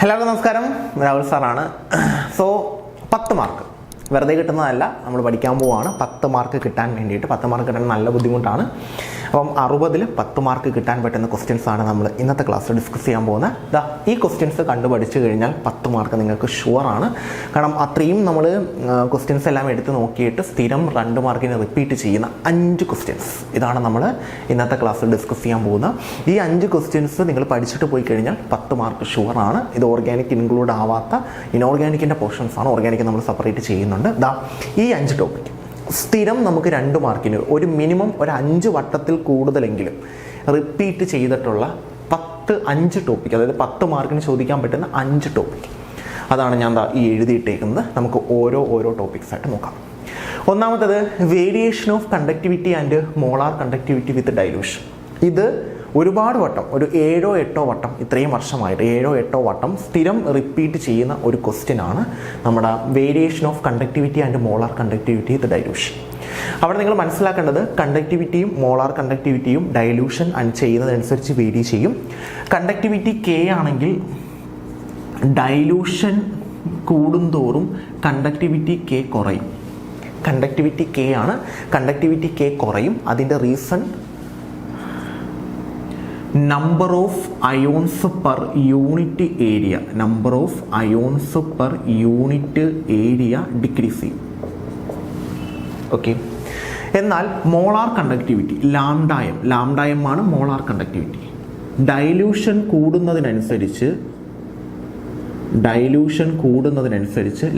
എല്ലാവർക്കും നമസ്കാരം. രാഹുൽ സാറാണ്. സോ 10 മാർക്ക് വെറുതെ കിട്ടുന്നതല്ല, നമ്മൾ പഠിക്കാൻ പോവുകയാണ്. 10 മാർക്ക് കിട്ടാൻ വേണ്ടിയിട്ട് 10 മാർക്ക് കിട്ടാൻ നല്ല ബുദ്ധിമുട്ടാണ്. അപ്പം 60-ൽ 10 മാർക്ക് കിട്ടാൻ പറ്റുന്ന ക്വസ്റ്റ്യൻസാണ് നമ്മൾ ഇന്നത്തെ ക്ലാസ്സിൽ ഡിസ്കസ് ചെയ്യാൻ പോകുന്നത്. ഈ ക്വസ്റ്റ്യൻസ് കണ്ടു പഠിച്ചു കഴിഞ്ഞാൽ 10 മാർക്ക് നിങ്ങൾക്ക് ഷുവറാണ്. കാരണം അത്രയും നമ്മൾ ക്വസ്റ്റ്യൻസ് എല്ലാം എടുത്ത് നോക്കിയിട്ട് സ്ഥിരം 2 മാർക്കിന് റിപ്പീറ്റ് ചെയ്യുന്ന 5 ക്വസ്റ്റ്യൻസ് ഇതാണ് നമ്മൾ ഇന്നത്തെ ക്ലാസ്സിൽ ഡിസ്കസ് ചെയ്യാൻ പോകുന്നത്. ഈ 5 ക്വസ്റ്റ്യൻസ് നിങ്ങൾ പഠിച്ചിട്ട് പോയി കഴിഞ്ഞാൽ 10 മാർക്ക് ഷുവറാണ്. ഇത് ഓർഗാനിക് ഇൻക്ലൂഡ് ആവാത്ത ഇനോർഗാനിക്കിൻ്റെ പോർഷൻസാണ്. ഓർഗാനിക് നമ്മൾ സെപ്പറേറ്റ് ചെയ്യുന്നുണ്ട്. ഈ 5 ടോപ്പിക് സ്ഥിരം നമുക്ക് 2 മാർക്കിന് ഒരു മിനിമം ഒരു 5 വട്ടത്തിൽ കൂടുതലെങ്കിലും റിപ്പീറ്റ് ചെയ്തിട്ടുള്ള 5 ടോപ്പിക്, അതായത് 10 മാർക്കിന് ചോദിക്കാൻ പറ്റുന്ന 5 ടോപ്പിക്, അതാണ് ഞാൻ ഈ എഴുതിയിട്ടേക്കുന്നത്. നമുക്ക് ഓരോ ടോപ്പിക്സ് ആയിട്ട് നോക്കാം. ഒന്നാമത്തേത് variation of conductivity and molar conductivity with dilution. ഇത് ഒരുപാട് വട്ടം, ഒരു 7-8 വട്ടം, ഇത്രയും വർഷമായിട്ട് 7-8 വട്ടം സ്ഥിരം റിപ്പീറ്റ് ചെയ്യുന്ന ഒരു ക്വസ്റ്റ്യൻ ആണ് നമ്മുടെ variation of conductivity and molar conductivity with dilution. അവിടെ നിങ്ങൾ മനസ്സിലാക്കേണ്ടത് കണ്ടക്ടിവിറ്റിയും മോളാർ കണ്ടക്ടിവിറ്റിയും ഡൈലൂഷൻ ചെയ്യുന്നതനുസരിച്ച് വേരി ചെയ്യും. കണ്ടക്ടിവിറ്റി K ആണെങ്കിൽ ഡൈലൂഷൻ കൂടുന്തോറും കണ്ടക്ടിവിറ്റി K കുറയും. കണ്ടക്ടിവിറ്റി K ആണ്, കണ്ടക്ടിവിറ്റി K കുറയും. അതിൻ്റെ reason number of ions per unit area, number of ions per unit area decrease ചെയ്യും. ഓക്കെ. എന്നാൽ മോളാർ കണ്ടക്ടിവിറ്റി ലാംഡായം ആണ് മോളാർ കണ്ടക്ടിവിറ്റി. ഡൈലൂഷൻ കൂടുന്നതിനനുസരിച്ച്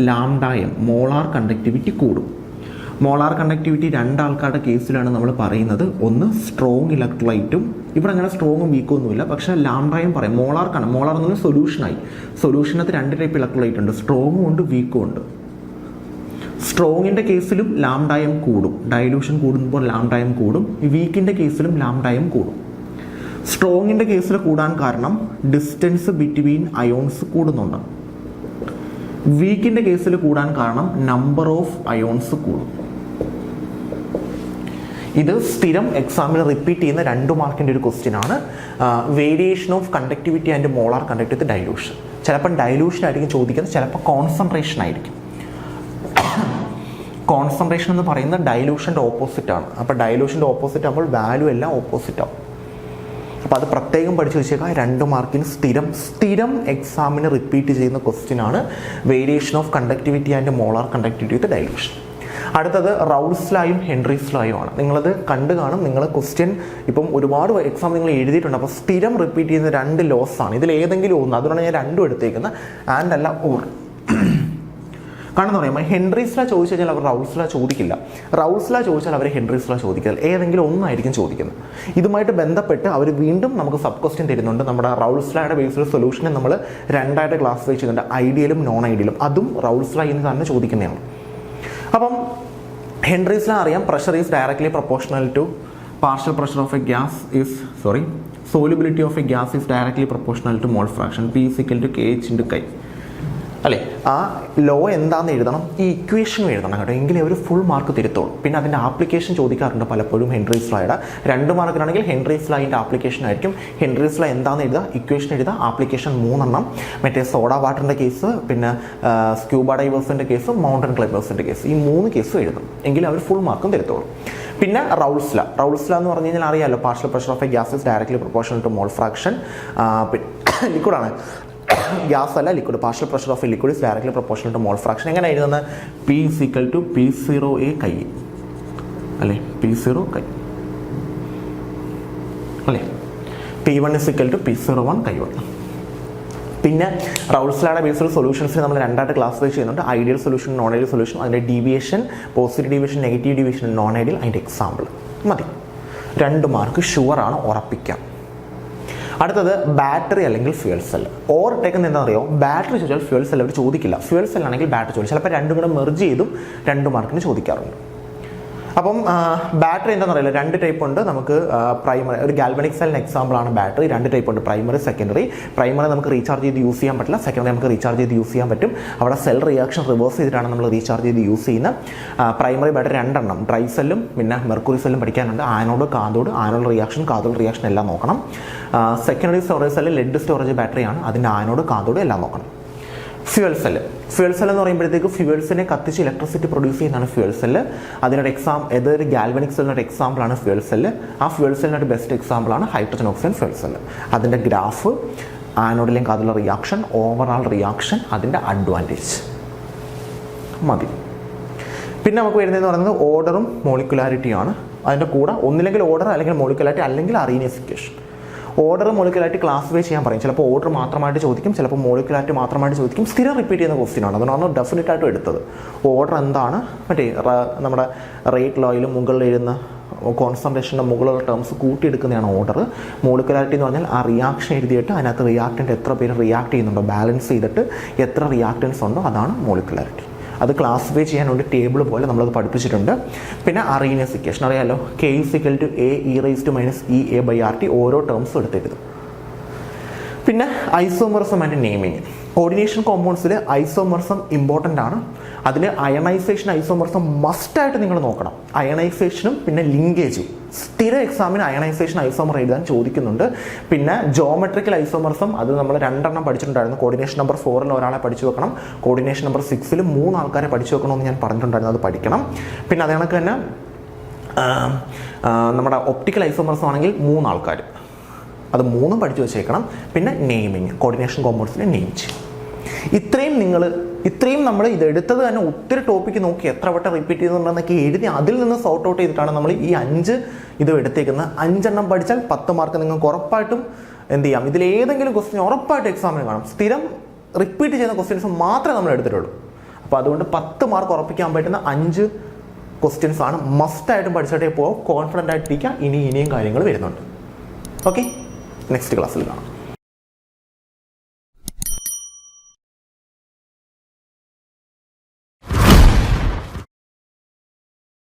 ലാംഡായം മോളാർ കണ്ടക്ടിവിറ്റി കൂടും. മോളാർ കണ്ടക്ടിവിറ്റി 2 ആൾക്കാരുടെ കേസിലാണ് നമ്മൾ പറയുന്നത്. ഒന്ന് സ്ട്രോങ് ഇലക്ട്രോലൈറ്റും, ഇവിടെ അങ്ങനെ സ്ട്രോങ്ങും വീക്കും ഒന്നുമില്ല, പക്ഷേ ലാംഡായം പറയും. മോളാർ എന്ന് പറഞ്ഞാൽ സൊല്യൂഷനകത്ത് 2 ടൈപ്പ് ഇലക്ട്രോലൈറ്റ് ഉണ്ട്, സ്ട്രോങ്ങും ഉണ്ട് വീക്കും ഉണ്ട്. സ്ട്രോങ്ങിൻ്റെ കേസിലും ലാംഡായം കൂടും, ഡൈലൂഷൻ കൂടുമ്പോൾ ലാംഡായം കൂടും. വീക്കിൻ്റെ കേസിലും ലാംഡായം കൂടും. സ്ട്രോങ്ങിൻ്റെ കേസിൽ കൂടാൻ കാരണം ഡിസ്റ്റൻസ് ബിറ്റ്വീൻ അയോൺസ് കൂടുന്നുണ്ട്. വീക്കിൻ്റെ കേസിൽ കൂടാൻ കാരണം നമ്പർ ഓഫ് അയോൺസ് കൂടും. ഇത് സ്ഥിരം എക്സാമിൽ റിപ്പീറ്റ് ചെയ്യുന്ന 2 മാർക്കിൻ്റെ ഒരു ക്വസ്റ്റ്യൻ ആണ്. Variation of conductivity and molar conductivity dilution. ചിലപ്പം ഡൈലൂഷൻ ആയിരിക്കും ചോദിക്കുന്നത്, ചിലപ്പോൾ കോൺസെൻട്രേഷൻ ആയിരിക്കും. കോൺസെൻട്രേഷൻ എന്ന് പറയുന്നത് ഡൈലൂഷൻ്റെ ഓപ്പോസിറ്റ് ആണ്. അപ്പോൾ ഡൈലൂഷൻ്റെ ഓപ്പോസിറ്റ് ആകുമ്പോൾ വാല്യൂ എല്ലാം ഓപ്പോസിറ്റ് ആവും. അപ്പോൾ അത് പ്രത്യേകം പഠിച്ചു വെച്ചേക്കാം. 2 മാർക്കിന് സ്ഥിരം എക്സാമിന് റിപ്പീറ്റ് ചെയ്യുന്ന ക്വസ്റ്റ്യൻ ആണ് variation of conductivity and molar conductivity with dilution. അടുത്തത് റൗൾസ് ലായും ഹെൻറീസ് ലായും ആണ്. നിങ്ങളത് കണ്ടു കാണും. നിങ്ങൾ ക്വസ്റ്റ്യൻ ഇപ്പം ഒരുപാട് എക്സാം നിങ്ങൾ എഴുതിയിട്ടുണ്ട്. അപ്പോൾ സ്ഥിരം റിപ്പീറ്റ് ചെയ്യുന്ന 2 ലോസ് ആണ്. ഇതിൽ ഏതെങ്കിലും ഒന്ന്, അതുകൊണ്ടാണ് ഞാൻ 2 എടുത്തേക്കുന്നത്. ആൻഡ് അല്ല ഓർ. കാരണം എന്ന് പറയുമ്പോൾ ഹെൻറീസ് ലാ ചോദിച്ചു കഴിഞ്ഞാൽ അവർ റൗൾസ് ലാ ചോദിക്കില്ല. റൗൾസ് ലാ ചോദിച്ചാൽ അവർ ഹെൻറീസ് ലാ ചോദിക്കില്ല. ഏതെങ്കിലും ഒന്നായിരിക്കും ചോദിക്കുന്നത്. ഇതുമായിട്ട് ബന്ധപ്പെട്ട് അവർ വീണ്ടും നമുക്ക് സബ് ക്വസ്റ്റ്യൻ തരുന്നുണ്ട്. നമ്മുടെ റൗൾസ് ലായുടെ ബേസിൽ സൊല്യൂഷനെ നമ്മൾ 2 ക്ലാസിഫൈ ചെയ്യുന്നുണ്ട്, ഐഡിയലും നോൺ ഐഡിയലും. അതും റൗൾസ് ലാ എന്ന് തന്നെ ചോദിക്കുന്നതാണ്. അപ്പം ഹെൻറീസ് ലാ അറിയാം, pressure is directly proportional to partial pressure of a gas solubility of a gas is directly proportional to mole fraction, P is equal to KH/K. അല്ലേ? ആ ലോ എന്താണെന്ന് എഴുതണം, ഈ ഇക്വേഷനും എഴുതണം കേട്ടോ, എങ്കിലും അവർ ഫുൾ മാർക്ക് തരുത്തോളൂ. പിന്നെ അതിൻ്റെ ആപ്ലിക്കേഷൻ ചോദിക്കാറുണ്ട് പലപ്പോഴും ഹെൻറീസ് ലായുടെ. 2 മാർക്കിനാണെങ്കിൽ ഹെൻറീസ് ലായിൻ്റെ ആപ്ലിക്കേഷൻ ആയിരിക്കും. ഹെൻറീസ് ലാ എന്താണെന്ന് എഴുതുക, ഇക്വേഷൻ എഴുതുക, ആപ്ലിക്കേഷൻ 3 എണ്ണം. മറ്റേ സോഡ വാട്ടറിൻ്റെ കേസ്, പിന്നെ സ്ക്യൂബ ഡൈവേഴ്സിൻ്റെ കേസ്, മൗണ്ടൻ ക്ലൈംബേഴ്സിൻ്റെ കേസ്, ഈ 3 കേസും എഴുതും. എങ്കിലും അവർ ഫുൾ മാർക്കും തരുത്തോളൂ. പിന്നെ റൗൾസ് ലാ എന്ന് പറഞ്ഞു കഴിഞ്ഞാൽ അറിയാമല്ലോ, partial pressure of a gas is directly proportional to mole fraction. ലിക്വിഡാണ്, ഗ്യാസ് അല്ല liquid. Partial pressure of a liquid is directly proportional to mole fraction. എങ്ങനെ എഴുതുന്നത്? P is equal to P0A Chi അല്ലേ? P0 Chi അല്ലേ? P1 is equal to P01 Chi1. പിന്നെ റൗൾസ് ലായുടെ ബേസിൽ സൊല്യൂഷൻസിന് നമ്മൾ 2 classify ചെയ്യുന്നുണ്ട്, ideal solution, non ideal solution. അതിൻ്റെ deviation, positive deviation, negative deviation, non ideal, അതിൻ്റെ example മതി. 2 മാർക്ക് ഷുവറാണ്, ഉറപ്പിക്കാം. അടുത്തത് ബാറ്ററി അല്ലെങ്കിൽ ഫ്യൂൽ സെൽ. ഓവർടേക്കുന്ന എന്താ അറിയോ, ബാറ്ററി ചോദിച്ചാൽ ഫ്യൂൽ സെൽ അവർ ചോദിക്കില്ല. ഫ്യൂൽ സെൽ ആണെങ്കിൽ ബാറ്ററി ചോദിക്കും. ചിലപ്പോൾ 2 കൂടെ മെർജ് ചെയ്തും 2 മാർക്കിന് ചോദിക്കാറുണ്ട്. അപ്പം ബാറ്ററി എന്താണെന്ന് അറിയില്ല, 2 ടൈപ്പ് ഉണ്ട് നമുക്ക്. പ്രൈമറി, ഒരു ഗാൽവനിക് സെല്ലിന് എക്സാമ്പിളാണ് ബാറ്ററി. 2 ടൈപ്പ് ഉണ്ട്, പ്രൈമറി, സെക്കൻഡറി. പ്രൈമറി നമുക്ക് റീചാർജ് ചെയ്ത് യൂസ് ചെയ്യാൻ പറ്റില്ല, സെക്കൻഡറി നമുക്ക് റീചാർജ് ചെയ്ത് യൂസ് ചെയ്യാൻ പറ്റും. അവിടെ സെൽ റിയാക്ഷൻ റിവേഴ്സ് ചെയ്തിട്ടാണ് നമ്മൾ റീചാർജ് ചെയ്ത് യൂസ് ചെയ്യുന്നത്. പ്രൈമറി ബാറ്ററി 2 എണ്ണം, ഡ്രൈ സെല്ലും പിന്നെ മെർക്കുറി സെല്ലും പഠിക്കാനുണ്ട്. Anode, cathode, anode reaction, cathode reaction എല്ലാം നോക്കണം. Secondary storage cell lead storage ബാറ്ററിയാണ്, അതിൻ്റെ ആനോഡ്, കാഥോഡ് എല്ലാം നോക്കണം. ഫ്യൂവൽ സെല്ല് എന്ന് പറയുമ്പോഴത്തേക്ക് ഫ്യൂവൽസിനെ കത്തിച്ച് ഇലക്ട്രിസിറ്റി പ്രൊഡ്യൂസ് ചെയ്യുന്നതാണ് ഫ്യൂവൽ സെല്ല്. അതിനൊരു ഏതൊരു ഗാൽവനിക് സെല്ലിനൊരു എക്സാമ്പിളാണ് ഫ്യൂവൽ സെല്ല്. ആ ഫ്യൂവൽ സെല്ലിനൊരു ബെസ്റ്റ് എക്സാമ്പിളാണ് ഹൈഡ്രജൻ ഓക്സൈഡ് ഫ്യൂവൽ സെല്ല്. അതിൻ്റെ ഗ്രാഫ്, ആനോഡിലെയും കാഥോഡിലെ റിയാക്ഷൻ, ഓവറോൾ റിയാക്ഷൻ, അതിൻ്റെ അഡ്വാൻറ്റേജ് മതി. പിന്നെ നമുക്ക് വരുന്നതെന്ന് പറയുന്നത് ഓർഡറും മോളിക്കുലാരിറ്റിയാണ്. അതിൻ്റെ കൂടെ ഒന്നില്ലെങ്കിൽ ഓർഡർ, അല്ലെങ്കിൽ മോളിക്കുലാരിറ്റി, അല്ലെങ്കിൽ അറീനിയസിഫിക്കേഷൻ. ഓർഡർ, മോളിക്കുലാരിറ്റി ക്ലാസിഫൈ ചെയ്യാൻ പറയും. ചിലപ്പോൾ ഓർഡർ മാത്രമായിട്ട് ചോദിക്കും, ചിലപ്പോൾ മോളിക്കുലാരിറ്റി മാത്രമായിട്ട് ചോദിക്കും. സ്ഥിരം റിപ്പീറ്റ് ചെയ്യുന്ന ക്വസ്റ്റ്യൻ ആണ്, അതുകൊണ്ടാണ് ഡെഫിനറ്റ് ആയിട്ടും എടുത്തത്. ഓർഡർ എന്താണ്, മറ്റേ നമ്മുടെ റേറ്റ് ലോയിൽ മുകളിൽ എഴുതുന്ന കോൺസെൻട്രേഷൻ്റെ മുകളിലുള്ള ടേംസ് കൂട്ടിയെടുക്കുന്നതാണ് ഓർഡർ. മോളിക്കുലാരിറ്റി എന്ന് പറഞ്ഞാൽ ആ റിയാക്ഷൻ എഴുതിയിട്ട് അതിനകത്ത് റിയാക്റ്റൻ്റ് എത്ര പേര് റിയാക്ട് ചെയ്യുന്നുണ്ടോ ബാലൻസ് ചെയ്തിട്ട് എത്ര റിയാക്റ്റൻസ് ഉണ്ടോ അതാണ് മോളിക്കുലാരിറ്റി. അത് ക്ലാസിഫൈ ചെയ്യാൻ വേണ്ടി ടേബിൾ പോലെ നമ്മളത് പഠിപ്പിച്ചിട്ടുണ്ട്. പിന്നെ അറീനിയസിഫിക്കേഷൻ അറിയാലോ, K = A(e⁻⁴ ഓരോ ടേംസും എടുത്തെഴുതും. പിന്നെ ഐസോമറിസം ആൻഡ് നെയിമിങ്. കോർഡിനേഷൻ കോമ്പൗണ്ട്സിൽ ഐസോമറിസം ഇമ്പോർട്ടൻ്റ് ആണ്. അതിൽ അയണൈസേഷൻ ഐസോമറിസം മസ്റ്റായിട്ട് നിങ്ങൾ നോക്കണം. അയണൈസേഷനും പിന്നെ ലിങ്കേജും. സ്ഥിര എക്സാമിന് അയണൈസേഷൻ ഐസോമർ എഴുതാൻ ചോദിക്കുന്നുണ്ട്. പിന്നെ ജോമെട്രിക്കൽ ഐസോമറിസം, അത് നമ്മൾ 2 എണ്ണം പഠിച്ചിട്ടുണ്ടായിരുന്നു. കോർഡിനേഷൻ നമ്പർ 4 ഒരാളെ പഠിച്ചു വെക്കണം, കോർഡിനേഷൻ നമ്പർ 6 3 ആൾക്കാരെ പഠിച്ചു വെക്കണമെന്ന് ഞാൻ പറഞ്ഞിട്ടുണ്ടായിരുന്നു, അത് പഠിക്കണം. പിന്നെ അതേ കണക്ക് തന്നെ നമ്മുടെ ഒപ്റ്റിക്കൽ ഐസോമറിസം ആണെങ്കിൽ 3 ആൾക്കാർ, അത് 3 പഠിച്ചു വെച്ചേക്കണം. പിന്നെ നെയിമിങ്, കോർഡിനേഷൻ കോമ്പൗണ്ട്സിനെ നെയിം ചെയ്യും. ഇത്രയും നമ്മൾ ഇത് എടുത്തത് തന്നെ ഒത്തിരി ടോപ്പിക്ക് നോക്കി എത്ര വട്ടം റിപ്പീറ്റ് ചെയ്യുന്നുണ്ടെന്നൊക്കെ എഴുതി അതിൽ നിന്ന് സോർട്ട് ഔട്ട് ചെയ്തിട്ടാണ് നമ്മൾ ഈ 5 ഇത് എടുത്തേക്കുന്നത്. 5 എണ്ണം പഠിച്ചാൽ 10 മാർക്ക് നിങ്ങൾക്ക് ഉറപ്പായിട്ടും എന്ത് ചെയ്യാം. ഇതിലേതെങ്കിലും ക്വസ്റ്റ്യൻ ഉറപ്പായിട്ട് എക്സാമിന് കാണും. സ്ഥിരം റിപ്പീറ്റ് ചെയ്യുന്ന ക്വസ്റ്റ്യൻസ് മാത്രമേ നമ്മൾ എടുത്തിട്ടുള്ളൂ. അപ്പോൾ അതുകൊണ്ട് 10 മാർക്ക് ഉറപ്പിക്കാൻ പറ്റുന്ന 5 ക്വസ്റ്റ്യൻസ് ആണ്. മസ്റ്റായിട്ടും പഠിച്ചിട്ടേ പോകാം, കോൺഫിഡൻ്റ് ആയിട്ടിരിക്കുക. ഇനിയും കാര്യങ്ങൾ വരുന്നുണ്ട്. ഓക്കെ, നെക്സ്റ്റ് ക്ലാസ്സിൽ കാണാം.